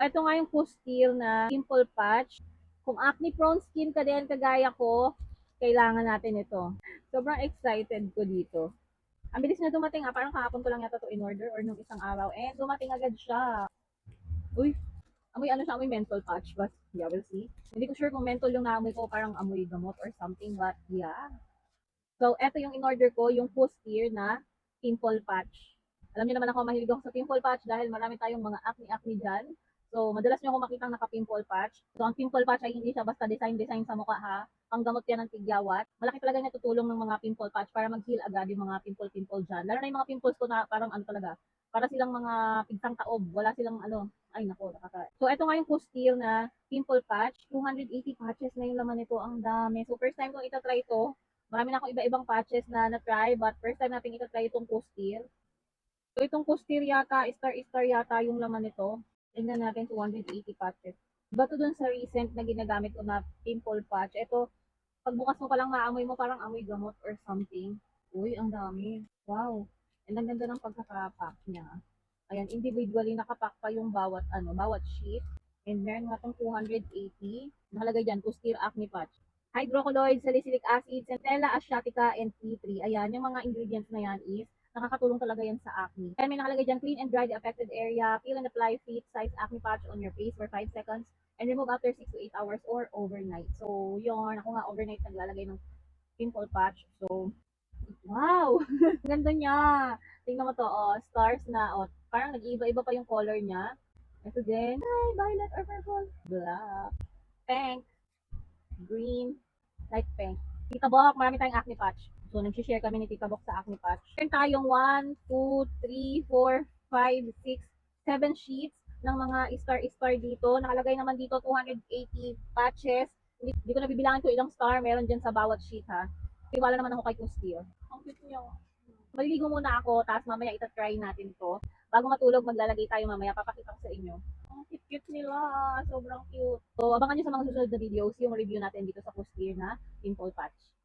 Ito nga yung Custil na pimple patch. Kung acne prone skin ka din, kagaya ko, kailangan natin ito. Sobrang excited ko dito. Ang bilis na dumating ha, parang kahapon ko lang yata to in order or nung isang araw. And dumating agad siya. Uy, amoy ano siya, amoy menthol patch. But yeah, we'll see. Hindi ko sure kung menthol yung naamoy ko, parang amoy gamot or something. But yeah. So, eto yung in-order ko, yung Custil na pimple patch. Alam niyo naman ako, mahilig ako sa pimple patch dahil marami tayong mga acne-acne dyan. So, madalas niyo ako makitang naka-pimple patch. So, ang pimple patch ay hindi siya basta design-design sa mukha ha. Ang gamot yan ng tigyawat. Malaki talaga niya tutulong ng mga pimple patch para mag-heal agad yung mga pimple-pimple dyan. Lalo na yung mga pimples ko na parang ano talaga, para silang mga pigsang taob. Wala silang ano, ay nako, nakaka. So, eto nga yung Custil na pimple patch. 280 patches na yung laman nito. Ang dami. So, first time kong itatry ito. Marami na akong iba-ibang patches na na-try, but first time natin itatry itong Custil. So, itong Custil yata, star-star yata yung laman nito. Tingnan natin, 280 patches. Iba to dun sa recent na ginagamit ko na pimple patch. Ito, pagbukas mo pa lang maamoy mo, parang amoy gamot or something. Uy, ang dami. Wow. And ang ganda ng pagkakapack niya. Ayan, individually nakapack pa yung bawat ano, bawat sheet. And meron nga itong 280. Nakalagay dyan, Custil Acne Patch. Hydrocolloid, salicylic acid, Centella asiatica, and tea tree. Ayan, yung mga ingredients na yan is nakakatulong talaga yan sa acne. Kaya may nakalagay dyan, clean and dry the affected area, peel and apply fit size acne patch on your face for 5 seconds, and remove after 6 to 8 hours or overnight. So, yun, ako nga overnight naglalagay ng pimple patch. So, wow! Ganda niya. Tingnan mo to, oh, stars na, oh, parang nag-iiba-iba pa yung color niya. Ito din, ay, violet or purple, black, pink, green, light pink. Tita Bok, marami tayong acne patch. So, nag-share kami ni Tita Bok sa acne patch. Meron tayong 1, 2, 3, 4, 5, 6, 7 sheets ng mga star-star dito. Nakalagay naman dito 280 patches. Hindi ko nabibilangan kung ilang star meron dyan sa bawat sheet ha. Tiwala naman ako kay Custio. Ang cute niya. Maliligo muna ako, tapos mamaya itatry natin to. Bago matulog, maglalagay tayo mamaya. Papakita ko sa inyo. Ang cute nila. Sobrang cute. So, abangan nyo sa mga susunod na videos yung review natin dito sa Custir na pimple patch.